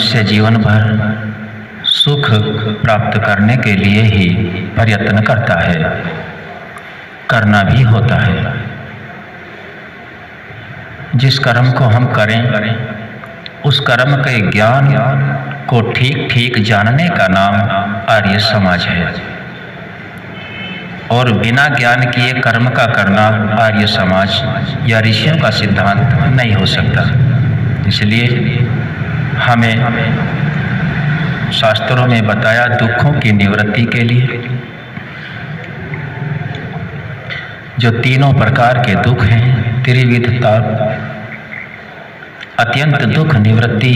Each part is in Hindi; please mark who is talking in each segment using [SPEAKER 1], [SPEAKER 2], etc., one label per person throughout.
[SPEAKER 1] मनुष्य जीवन भर सुख प्राप्त करने के लिए ही प्रयत्न करता है, करना भी होता है। जिस कर्म को हम करें उस कर्म के ज्ञान को ठीक ठीक जानने का नाम आर्य समाज है, और बिना ज्ञान किए कर्म का करना आर्य समाज या ऋषियों का सिद्धांत नहीं हो सकता। इसलिए हमें शास्त्रों में बताया दुखों की निवृत्ति के लिए जो तीनों प्रकार के दुख हैं, त्रिविध ताप, अत्यंत दुख निवृत्ति,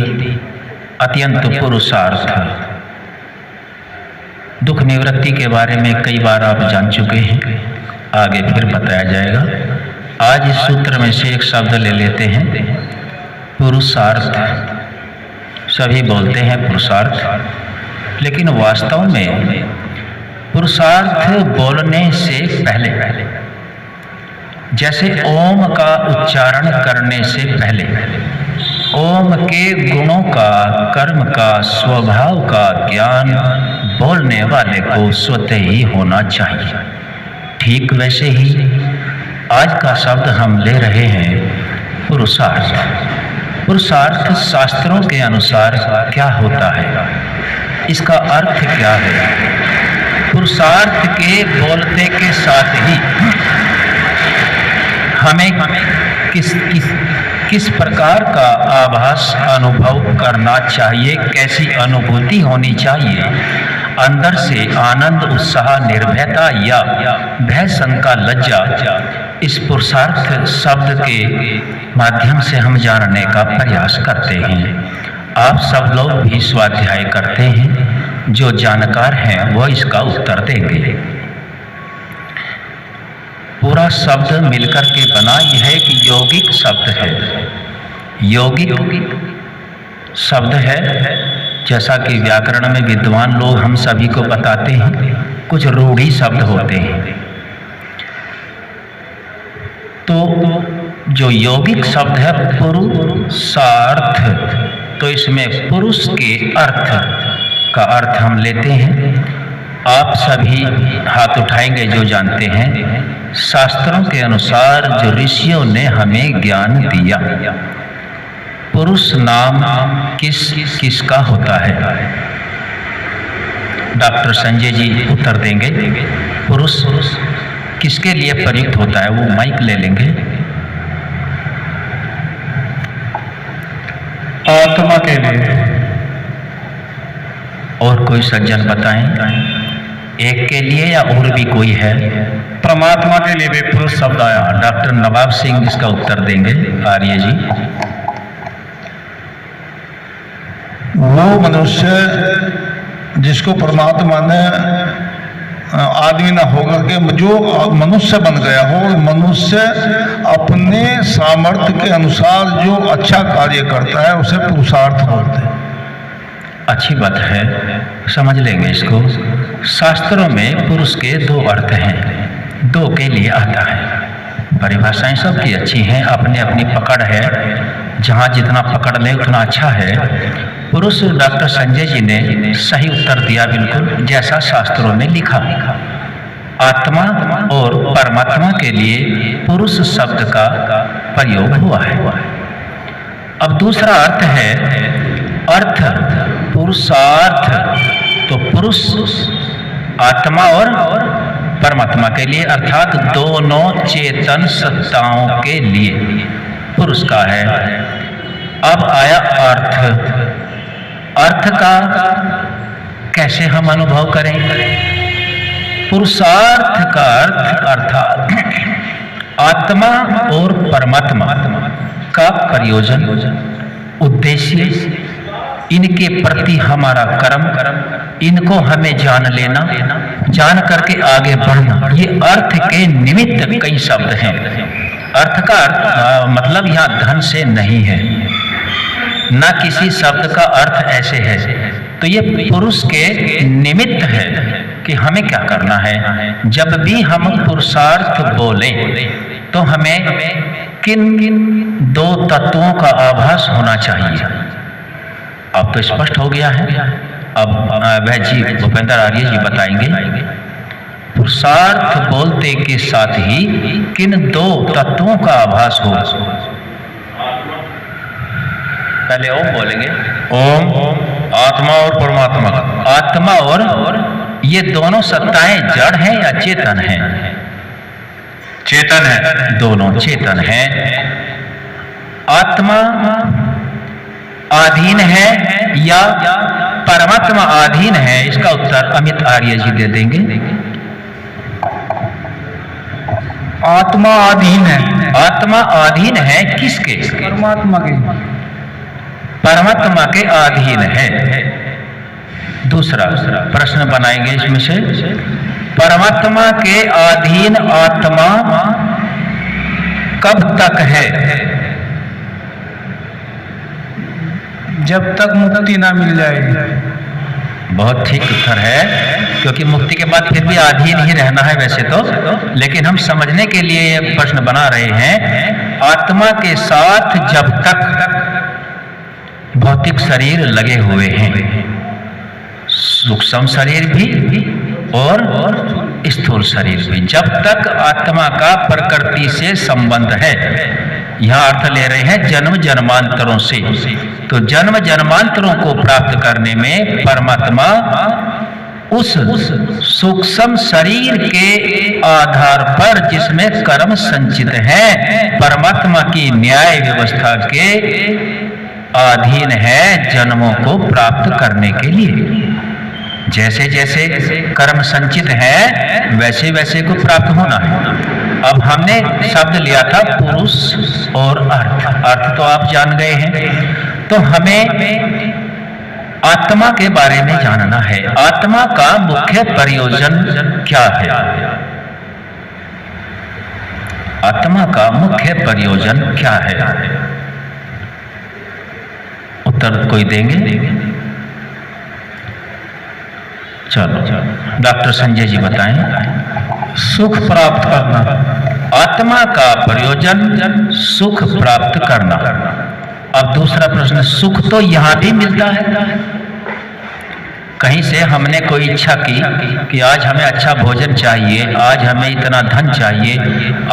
[SPEAKER 1] अत्यंत पुरुषार्थ। दुख निवृत्ति के बारे में कई बार आप जान चुके हैं, आगे फिर बताया जाएगा। आज इस सूत्र में से एक शब्द ले लेते हैं, पुरुषार्थ। सभी बोलते हैं पुरुषार्थ, लेकिन वास्तव में पुरुषार्थ बोलने से पहले, जैसे ओम का उच्चारण करने से पहले ओम के गुणों का, कर्म का, स्वभाव का ज्ञान बोलने वाले को स्वतः ही होना चाहिए। ठीक वैसे ही आज का शब्द हम ले रहे हैं पुरुषार्थ। पुरुषार्थ शास्त्रों के अनुसार क्या होता है, इसका अर्थ क्या है? पुरुषार्थ के बोलते के साथ ही हमें किस प्रकार का आभास अनुभव करना चाहिए, कैसी अनुभूति होनी चाहिए, अंदर से आनंद, उत्साह, निर्भयता या भय, शंका, लज्जा, इस पुरुषार्थ शब्द के माध्यम से हम जानने का प्रयास करते हैं। आप सब लोग भी स्वाध्याय करते हैं, जो जानकार हैं वह इसका उत्तर देंगे। पूरा शब्द मिलकर के बना यह है कि यौगिक शब्द है। यौगिक शब्द है, जैसा कि व्याकरण में विद्वान लोग हम सभी को बताते हैं, कुछ रूढ़ी शब्द होते हैं। तो जो यौगिक शब्द है पुरुषार्थ, तो इसमें पुरुष के अर्थ का अर्थ हम लेते हैं। आप सभी हाथ उठाएंगे जो जानते हैं, शास्त्रों के अनुसार जो ऋषियों ने हमें ज्ञान दिया, पुरुष नाम किसका होता है? डॉक्टर संजय जी उत्तर देंगे। पुरुष किसके लिए प्रयुक्त होता है? वो माइक ले लेंगे।
[SPEAKER 2] आत्मा के लिए।
[SPEAKER 1] और कोई सज्जन बताएं, एक के लिए या और भी कोई है?
[SPEAKER 2] परमात्मा के लिए भी पुरुष शब्द आया।
[SPEAKER 1] डॉक्टर नवाब सिंह इसका उत्तर देंगे। आर्य जी।
[SPEAKER 2] वो मनुष्य जिसको परमात्मा ने आदमी ना होकर के जो मनुष्य बन गया हो, मनुष्य अपने सामर्थ्य के अनुसार जो अच्छा कार्य करता है उसे पुरुषार्थ बोलते हैं।
[SPEAKER 1] अच्छी बात है, समझ लेंगे इसको। शास्त्रों में पुरुष के दो अर्थ हैं, दो के लिए आता है। परिभाषाएं सबकी अच्छी हैं, अपनी अपनी पकड़ है, जहाँ जितना पकड़ ले उतना अच्छा है। पुरुष डॉक्टर संजय जी ने सही उत्तर दिया, बिल्कुल जैसा शास्त्रों में लिखा। आत्मा और परमात्मा के लिए पुरुष शब्द का प्रयोग हुआ है। अब दूसरा अर्थ है अर्थ, पुरुषार्थ। तो पुरुष आत्मा और परमात्मा के लिए, अर्थात दोनों चेतन सत्ताओं के लिए पुरुष का है। अब आया अर्थ। अर्थ का कैसे हम अनुभव करें? पुरुषार्थ का अर्थ अर्थात आत्मा और परमात्मा का प्रयोजन, उद्देश्य, इनके प्रति हमारा कर्म, इनको हमें जान लेना, जान करके आगे बढ़ना, ये अर्थ के निमित्त कई शब्द हैं। अर्थ का मतलब यहाँ धन से नहीं है, न किसी शब्द का अर्थ ऐसे है। तो ये पुरुष के निमित्त है कि हमें क्या करना है। जब भी हम पुरुषार्थ बोलें तो हमें किन दो तत्वों का आभास होना चाहिए। अब तो स्पष्ट हो गया है। अब वह जी भूपेंद्र आर्य जी बताएंगे पुरुषार्थ बोलते के साथ ही किन दो तत्वों का आभास हो। पहले ओम बोलेंगे।
[SPEAKER 2] ओम आत्मा और परमात्मा।
[SPEAKER 1] आत्मा और ये दोनों सत्ताएं जड़ हैं या चेतन हैं?
[SPEAKER 2] चेतन है।
[SPEAKER 1] दोनों चेतन हैं। आत्मा आधीन है या परमात्मा आधीन है? इसका उत्तर अमित आर्य जी दे देंगे।
[SPEAKER 3] आत्मा अधीन है।
[SPEAKER 1] आत्मा अधीन है किसके?
[SPEAKER 3] परमात्मा के।
[SPEAKER 1] परमात्मा के अधीन है। दूसरा प्रश्न बनाएंगे इसमें से, परमात्मा के अधीन आत्मा कब तक है?
[SPEAKER 3] जब तक मुक्ति ना मिल जाए।
[SPEAKER 1] बहुत ठीक उत्तर है, क्योंकि मुक्ति के बाद फिर भी अधीन ही रहना है वैसे तो, लेकिन हम समझने के लिए ये प्रश्न बना रहे हैं। आत्मा के साथ जब तक भौतिक शरीर लगे हुए हैं, सूक्ष्म शरीर भी और स्थूल शरीर भी, जब तक आत्मा का प्रकृति से संबंध है, यह अर्थ ले रहे हैं जन्म जन्मांतरों से, तो जन्म जन्मांतरों को प्राप्त करने में परमात्मा उस सूक्ष्म शरीर के आधार पर जिसमें कर्म संचित है, परमात्मा की न्याय व्यवस्था के अधीन है जन्मों को प्राप्त करने के लिए। जैसे जैसे कर्म संचित है वैसे वैसे को प्राप्त होना है। अब हमने शब्द लिया था पुरुष और अर्थ। अर्थ तो आप जान गए हैं, तो हमें आत्मा के बारे में जानना है। आत्मा का मुख्य प्रयोजन क्या है? आत्मा का मुख्य प्रयोजन क्या है? उत्तर कोई देंगे? चलो डॉक्टर संजय जी बताएं।
[SPEAKER 3] सुख प्राप्त करना।
[SPEAKER 1] आत्मा का प्रयोजन सुख प्राप्त करना। अब दूसरा प्रश्न, सुख तो यहां भी मिलता है। कहीं से हमने कोई इच्छा की कि आज हमें अच्छा भोजन चाहिए, आज हमें इतना धन चाहिए,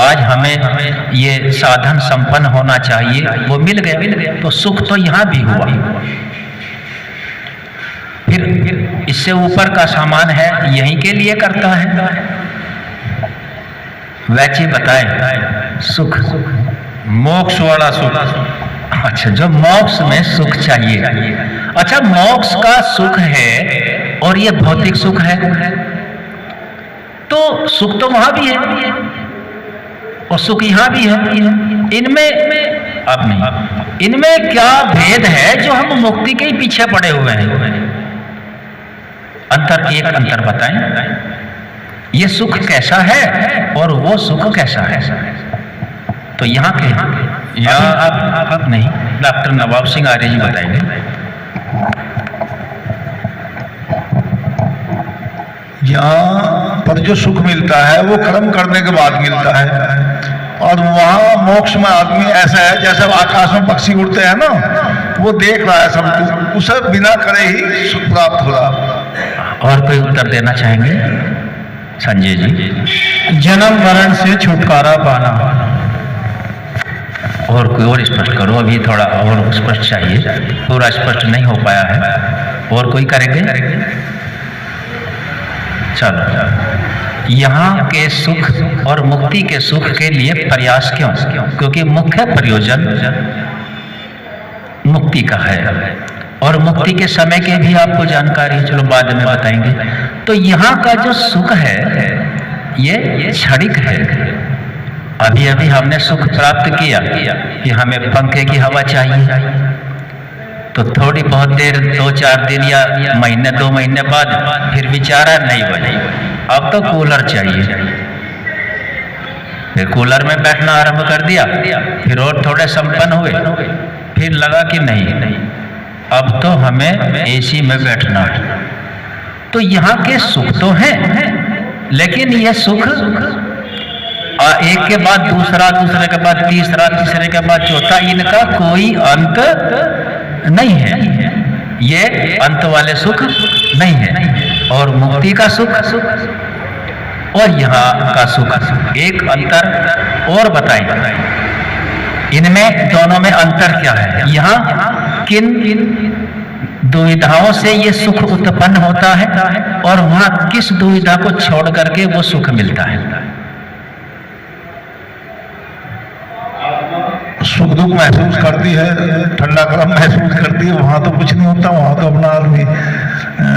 [SPEAKER 1] आज हमें ये साधन संपन्न होना चाहिए, वो मिल गया, तो सुख तो यहां भी हुआ। फिर इससे ऊपर का सामान है, यहीं के लिए करता है। वैसे बताएं सुख,
[SPEAKER 2] मोक्ष वाला सुख।
[SPEAKER 1] अच्छा, जो मोक्ष में सुख चाहिए। अच्छा, मोक्ष का सुख है और ये भौतिक सुख है, तो सुख तो वहां भी है और सुख यहां भी है। इनमें अब नहीं, इनमें क्या भेद है जो हम मुक्ति के ही पीछे पड़े हुए हैं? एक अंतर बताएं। ये सुख कैसा है और वो सुख कैसा है? तो यहाँ के आप नहीं, डॉक्टर नवाब सिंह आर्य जी बताएंगे।
[SPEAKER 2] यहाँ पर जो सुख मिलता है वो कर्म करने के बाद मिलता है, और वहाँ मोक्ष में आदमी ऐसा है जैसे आकाश में पक्षी उड़ते हैं ना, वो देख रहा है सब कुछ, उसे बिना करे ही सुख प्राप्त हो रहा।
[SPEAKER 1] और कोई उत्तर देना चाहेंगे संजय जी?
[SPEAKER 3] जन्म मरण से छुटकारा पाना।
[SPEAKER 1] और कोई और स्पष्ट करो, अभी थोड़ा और स्पष्ट चाहिए, पूरा स्पष्ट नहीं हो पाया है। और कोई करेंगे? चलो, यहाँ के सुख और मुक्ति के सुख के लिए प्रयास क्यों? क्योंकि मुख्य प्रयोजन मुक्ति का है, और मुक्ति के समय के भी आपको जानकारी है, चलो बाद में बताएंगे। तो यहाँ का जो सुख है ये क्षणिक है। अभी अभी हमने सुख प्राप्त किया कि हमें पंखे की हवा चाहिए, तो थोड़ी बहुत देर, 2-4 दिन या महीने 2 महीने बाद फिर विचारा नहीं बनी, अब तो कूलर चाहिए। फिर कूलर में बैठना आरंभ कर दिया, फिर और थोड़े संपन्न हुए, फिर लगा कि नहीं अब तो हमें एसी में बैठना है। तो यहाँ के सुख तो हैं, लेकिन यह सुख एक के बाद दूसरा, दूसरे के बाद तीसरा, तीसरे के बाद चौथा, इनका कोई अंत नहीं है। ये अंत वाले सुख नहीं है। और मुक्ति का सुख और यहाँ का सुख, एक अंतर और बताएं, इनमें दोनों में अंतर क्या है? यहाँ किन दुविधाओं से ये सुख उत्पन्न होता है और वहाँ किस दुविधा को छोड़ करके वो सुख मिलता है?
[SPEAKER 2] सुख दुख महसूस करती है, ठंडा गरम महसूस करती है, वहां तो कुछ नहीं होता। वहां तो अपना आदमी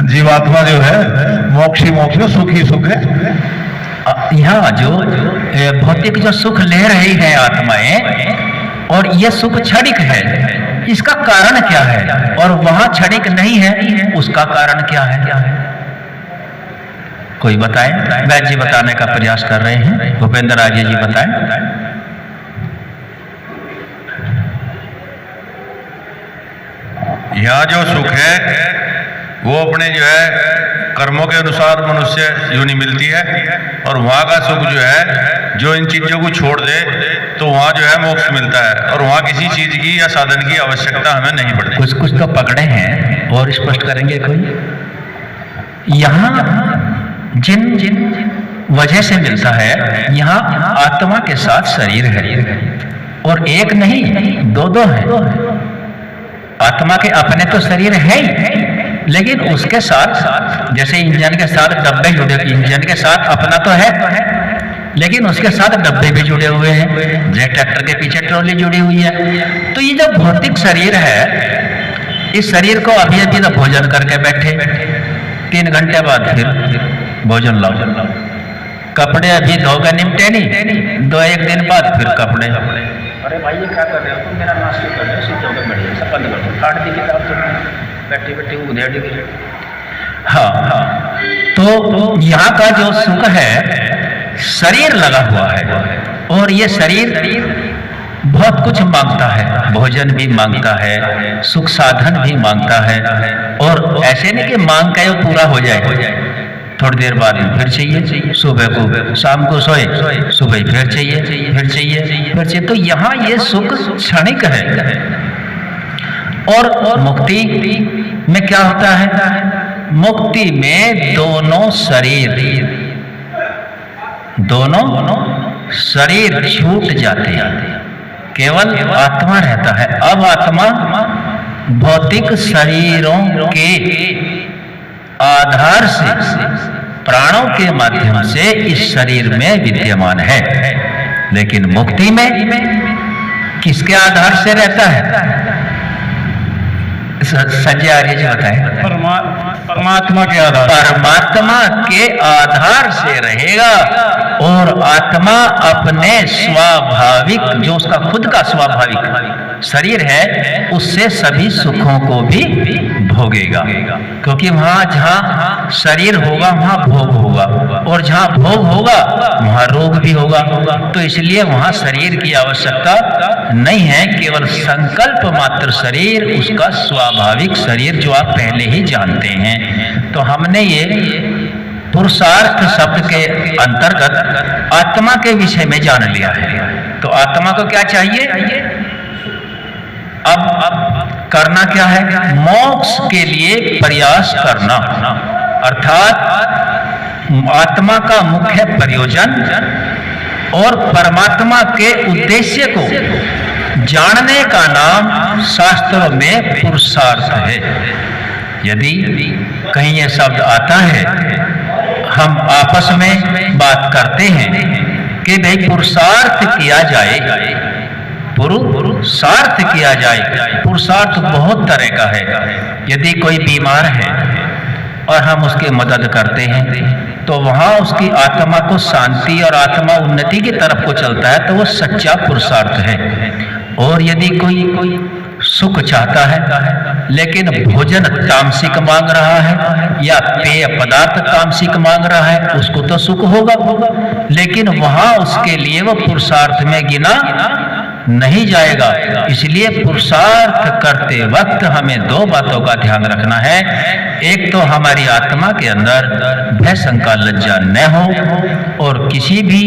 [SPEAKER 2] जीवात्मा जो है मोक्ष ही मोक्ष है, सुख ही सुख है।
[SPEAKER 1] यहाँ जो भौतिक जो सुख ले रही है आत्माएं, और ये सुख क्षणिक है, इसका कारण क्या है? और वहां क्षणिक नहीं है, उसका कारण क्या है? कोई बताएं? वैद्य जी बताने का प्रयास कर रहे हैं, भूपेंद्र आर्य जी बताएं।
[SPEAKER 4] यहाँ जो सुख है वो अपने जो है कर्मों के अनुसार मनुष्य योनि मिलती है, और वहाँ का सुख जो है जो इन चीजों को छोड़ दे तो वहाँ जो है मोक्ष मिलता है, और वहाँ किसी चीज की या साधन की आवश्यकता हमें नहीं पड़ती।
[SPEAKER 1] कुछ कुछ तो पकड़े हैं और स्पष्ट करेंगे कोई? यहाँ जिन जिन वजह से मिलता है, यहाँ आत्मा के साथ शरीर है, और एक नहीं दो है। आत्मा के अपने तो शरीर है ही, लेकिन उसके साथ जैसे इंजन के साथ डब्बे जुड़े, इंजन के साथ अपना तो है, लेकिन उसके साथ डब्बे भी जुड़े हुए हैं, जैसे ट्रैक्टर के पीछे ट्रॉली जुड़ी हुई है। तो ये जो भौतिक शरीर है, इस शरीर को अभी अभी तो भोजन करके बैठे, 3 घंटे बाद फिर भोजन लाओ, कपड़े अभी धोकर निपटे नहीं, 2-1 दिन बाद फिर कपड़े। अरे भाई ये क्या कर रहे हो तुम? मेरा नाश्ता कर रहे हो, सीधे होकर बैठ जाओ, सब बंद कर दो, काट दी किताब तुमने, बैठे बैठे उधेड़ दी। हाँ, तो यहाँ का जो सुख है शरीर लगा हुआ है, और ये शरीर बहुत कुछ मांगता है, भोजन भी मांगता है, सुख साधन भी मांगता है, और ऐसे नहीं कि मांग के वो पूरा हो जाए, थोड़ी देर बाद में फिर चाहिए, सुबह को शाम को सोए, सुबह फिर चाहिए, फिर चाहिए। तो यहाँ ये सुख क्षणिक है। और मुक्ति में क्या होता है? मुक्ति में दोनों शरीर छूट जाते हैं, केवल आत्मा रहता है। अब आत्मा भौतिक शरीरों के आधार से, प्राणों के माध्यम से इस शरीर में विद्यमान है, लेकिन मुक्ति में किसके आधार से रहता है? संजय आर्य जी बताएं।
[SPEAKER 3] परमात्मा के आधार,
[SPEAKER 1] परमात्मा के आधार से रहेगा, और आत्मा अपने स्वाभाविक, जो उसका खुद का स्वाभाविक शरीर है, उससे सभी सुखों को भी भोगेगा। क्योंकि वहां जहां शरीर होगा वहां भोग होगा, और जहां भोग होगा वहां रोग भी होगा। तो इसलिए वहां शरीर की आवश्यकता नहीं है, केवल संकल्प मात्र शरीर, उसका स्वाभाविक शरीर जो आप पहले ही जानते हैं। तो हमने ये पुरुषार्थ शब्द के अंतर्गत आत्मा के विषय में जान लिया है। तो आत्मा को क्या चाहिए? अब करना क्या है? मोक्ष के लिए प्रयास करना, अर्थात आत्मा का मुख्य प्रयोजन और परमात्मा के उद्देश्य को जानने का नाम शास्त्रों में पुरुषार्थ है। यदि कहीं ये शब्द आता है, हम आपस में बात करते हैं कि भाई पुरुषार्थ किया जाए, पुरुषार्थ किया जाए। पुरुषार्थ बहुत तरह का है। यदि कोई बीमार है और हम उसकी मदद करते हैं, तो वहां उसकी आत्मा को शांति और आत्मा उन्नति की तरफ को चलता है, तो वो सच्चा पुरुषार्थ है। और यदि कोई सुख चाहता है लेकिन भोजन तामसिक मांग रहा है या पेय पदार्थ तामसिक मांग रहा है, उसको तो सुख होगा, लेकिन वहां उसके लिए वो पुरुषार्थ में गिना नहीं जाएगा। इसलिए पुरुषार्थ करते वक्त हमें दो बातों का ध्यान रखना है। एक तो हमारी आत्मा के अंदर भय शंका लज्जा न हो और किसी भी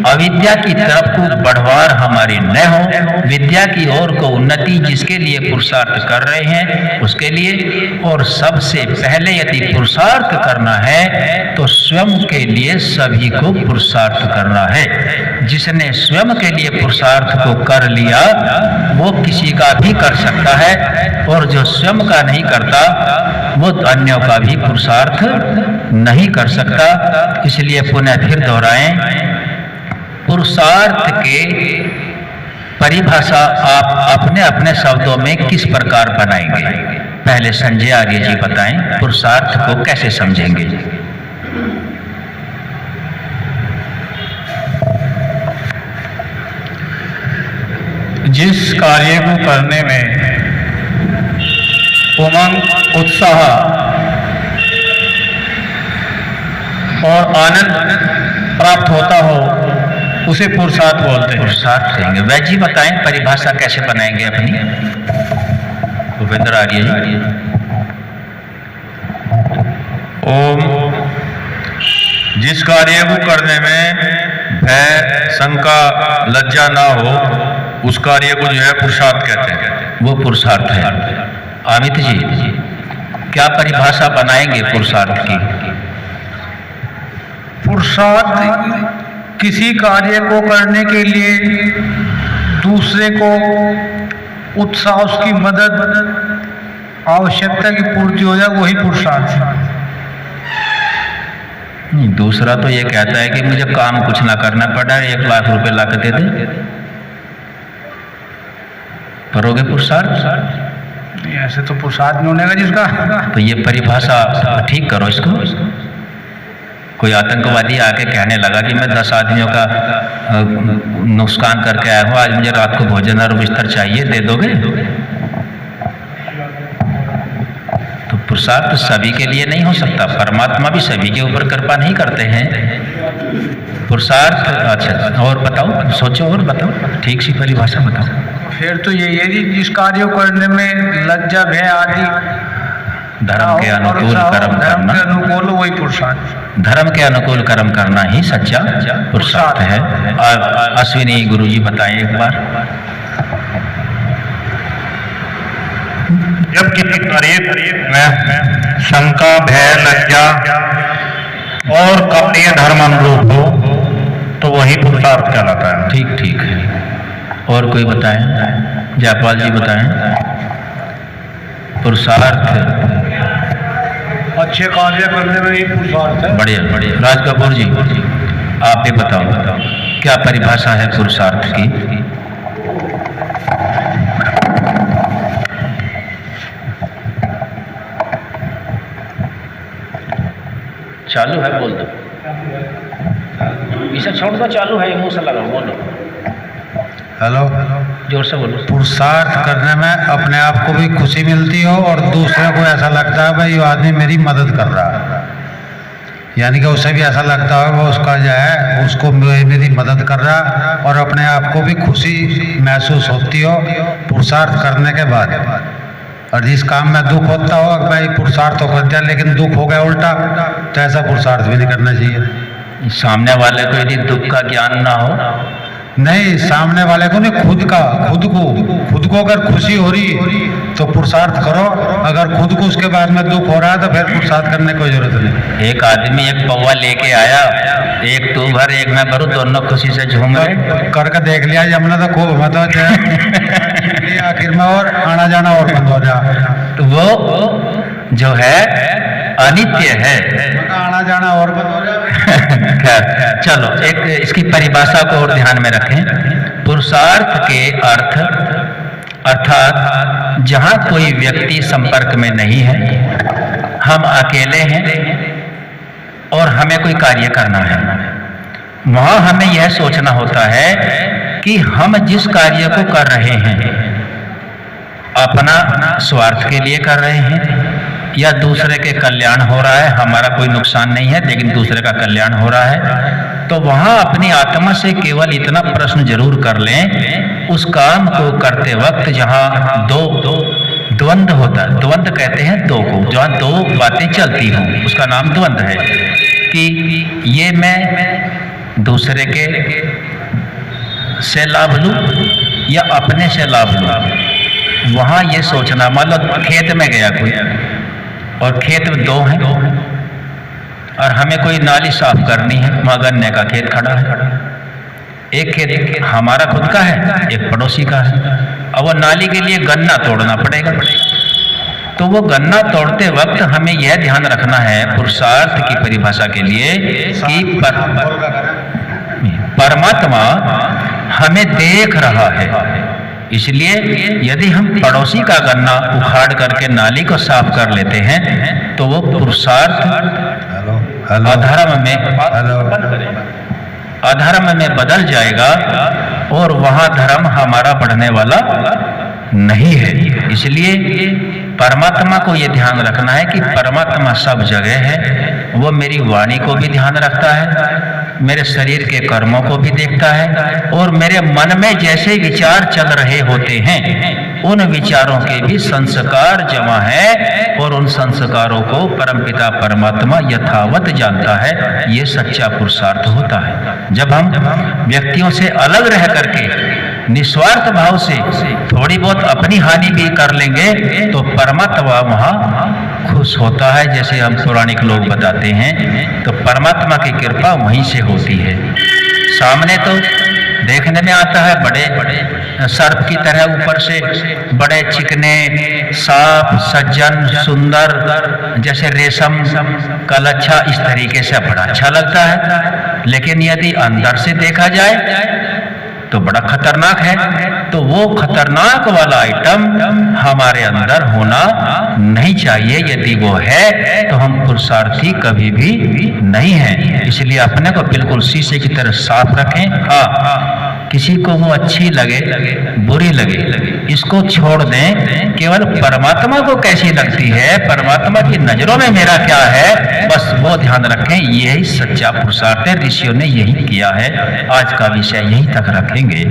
[SPEAKER 1] अविद्या की तरफ को बढ़वार हमारी न हो, विद्या की ओर को उन्नति जिसके लिए पुरुषार्थ कर रहे हैं उसके लिए। और सबसे पहले यदि पुरुषार्थ करना है तो स्वयं के लिए सभी को पुरुषार्थ करना है। जिसने स्वयं के लिए पुरुषार्थ को कर लिया वो किसी का भी कर सकता है, और जो स्वयं का नहीं करता वो अन्यों का भी पुरुषार्थ नहीं कर सकता। इसलिए पुनः फिर दोहराएं, पुरुषार्थ के परिभाषा आप अपने अपने शब्दों में किस प्रकार बनाएंगे? पहले संजय आर्य जी बताएं, पुरुषार्थ को कैसे समझेंगे?
[SPEAKER 3] जिस कार्य को करने में उमंग, उत्साह और आनंद प्राप्त होता हो उसे पुरुषार्थ बोलते हैं।
[SPEAKER 1] पुरुषार्थ कहेंगे। वैद्य जी बताएं परिभाषा कैसे बनाएंगे अपनी? भूपेंद्र आर्य जी।
[SPEAKER 4] ओम, जिस कार्य को करने में भय शंका लज्जा ना हो उस कार्य को जो है पुरुषार्थ कहते हैं।
[SPEAKER 1] वो पुरुषार्थ है। अमित जी क्या परिभाषा बनाएंगे पुरुषार्थ की?
[SPEAKER 2] पुरुषार्थ किसी कार्य को करने के लिए दूसरे को उत्साह, उसकी मदद, आवश्यकता की पूर्ति हो जाए, वही पुरुषार्थ है।
[SPEAKER 1] नहीं, दूसरा तो ये कहता है कि मुझे काम कुछ ना करना पड़ा, 1 लाख रुपए ला के दे दे, करोगे पुरुषार्थ?
[SPEAKER 2] ऐसे तो पुरुषार्थ नहीं होने का जिसका।
[SPEAKER 1] तो ये परिभाषा ठीक करो इसको। कोई आतंकवादी आके कहने लगा कि मैं 10 आदमियों का नुकसान करके आया हूँ, आज मुझे रात को भोजन और बिस्तर चाहिए, दे दोगे? तो पुरुषार्थ सभी के लिए नहीं हो सकता। परमात्मा भी सभी के ऊपर कृपा नहीं करते हैं। पुरुषार्थ अच्छा, और बताओ, सोचो और बताओ, ठीक सी परिभाषा बताओ।
[SPEAKER 2] फिर तो यही है जी, जिस कार्य को करने में लज्जा, भय आदि
[SPEAKER 1] धर्म के अनुकूल कर्म करना,
[SPEAKER 2] अनुकूल वही पुरुषार्थ।
[SPEAKER 1] धर्म के अनुकूल कर्म करना ही सच्चा पुरुषार्थ है। अश्विनी गुरुजी बताएं एक बार।
[SPEAKER 3] जब किसी कार्य में शंका, भय, लज्जा और कपटीय धर्म अनुरूप हो तो वही पुरुषार्थ कहलाता है।
[SPEAKER 1] ठीक ठीक है। और कोई बताएं? जयपाल जी बताएं। पुरुषार्थ
[SPEAKER 2] अच्छे कार्य करने में ही पुरुषार्थ है।
[SPEAKER 1] बढ़िया बढ़िया। राज कपूर जी आप भी बताओ क्या परिभाषा है पुरुषार्थ की? चालू है, बोल दो। इसे छोड़ दो, चालू है, मुंह से लगाओ, बोलो।
[SPEAKER 2] हेलो,
[SPEAKER 1] जोर से बोलो।
[SPEAKER 2] पुरुषार्थ करने में अपने आप को भी खुशी मिलती हो और दूसरे को ऐसा लगता है भाई ये आदमी मेरी मदद कर रहा है, यानी कि उसे भी ऐसा लगता है वो उसका जो है उसको मेरी मदद कर रहा है, और अपने आप को भी खुशी महसूस होती हो पुरुषार्थ करने के बाद। और जिस काम में दुख होता हो भाई पुरुषार्थ तो कर दिया लेकिन दुख हो गया उल्टा, तो ऐसा पुरुषार्थ भी नहीं करना चाहिए।
[SPEAKER 1] सामने वाले को यदि दुख का ज्ञान ना हो,
[SPEAKER 2] नहीं, सामने वाले को नहीं, खुद को अगर खुशी हो रही तो पुरुषार्थ करो, अगर खुद को उसके बाद में दुख हो रहा है तो फिर पुरुषार्थ करने की कोई जरूरत नहीं।
[SPEAKER 1] एक आदमी एक पौवा लेके आया, एक तू भर एक मैं भरूं, दोनों खुशी से झूम रहे।
[SPEAKER 2] करके देख लिया हमने तो खूब, मतलब आखिर में और आना जाना और बंद हो जाए,
[SPEAKER 1] तो वो जो है अनित्य है,
[SPEAKER 2] आना जाना और बंद हो जाए।
[SPEAKER 1] खैर चलो, एक इसकी परिभाषा को और ध्यान में रखें। पुरुषार्थ के अर्थ अर्थात जहां कोई व्यक्ति संपर्क में नहीं है, हम अकेले हैं और हमें कोई कार्य करना है, वहां हमें यह सोचना होता है कि हम जिस कार्य को कर रहे हैं अपना स्वार्थ के लिए कर रहे हैं या दूसरे के कल्याण हो रहा है, हमारा कोई नुकसान नहीं है लेकिन दूसरे का कल्याण हो रहा है। तो वहां अपनी आत्मा से केवल इतना प्रश्न जरूर कर लें उस काम को करते वक्त जहाँ दो द्वंद्व होता है, द्वंद्व कहते हैं दो को, जहाँ दो बातें चलती हों उसका नाम द्वंद्व है, कि ये मैं दूसरे के से लाभ लूँ या अपने से लाभ लूँ। वहाँ ये सोचना, मान लो खेत में गया कोई और खेत में दो हैं और हमें कोई नाली साफ करनी है, वहाँ गन्ने का खेत खड़ा है, एक खेत हमारा खुद का है, एक पड़ोसी का है, अब वो नाली के लिए गन्ना तोड़ना पड़ेगा। तो वो गन्ना तोड़ते वक्त हमें यह ध्यान रखना है पुरुषार्थ की परिभाषा के लिए कि परमात्मा हमें देख रहा है। इसलिए यदि हम पड़ोसी का गन्ना उखाड़ करके नाली को साफ कर लेते हैं तो वो पुरुषार्थ अधर्म में बदल जाएगा और वहां धर्म हमारा बढ़ने वाला नहीं है। इसलिए परमात्मा को ये ध्यान रखना है कि परमात्मा सब जगह है, वो मेरी वाणी को भी ध्यान रखता है, मेरे शरीर के कर्मों को भी देखता है और मेरे मन में जैसे विचार चल रहे होते हैं उन विचारों के भी संस्कार जमा है और उन संस्कारों को परमपिता परमात्मा यथावत जानता है। ये सच्चा पुरुषार्थ होता है। जब हम व्यक्तियों से अलग रह करके निस्वार्थ भाव से थोड़ी बहुत अपनी हानि भी कर लेंगे तो परमात्मा वहाँ खुश होता है। जैसे हम पौराणिक लोग बताते हैं तो परमात्मा की कृपा वहीं से होती है। सामने तो देखने में आता है बड़े सर्प की तरह ऊपर से बड़े चिकने साफ सज्जन सुंदर जैसे रेशम का लच्छा, इस तरीके से बड़ा अच्छा लगता है, लेकिन यदि अंदर से देखा जाए तो बड़ा खतरनाक है। तो वो खतरनाक वाला आइटम हमारे अंदर होना नहीं चाहिए। यदि वो है तो हम पुरुषार्थी कभी भी नहीं है। इसलिए अपने को बिल्कुल शीशे की तरह साफ रखें। हाँ, किसी को वो अच्छी लगे बुरी लगे इसको छोड़ दें, केवल परमात्मा को कैसी लगती है, परमात्मा की नजरों में मेरा क्या है, बस वो ध्यान रखें। यही सच्चा पुरुषार्थ है। ऋषियों ने यही किया है। आज का विषय यहीं तक रखेंगे।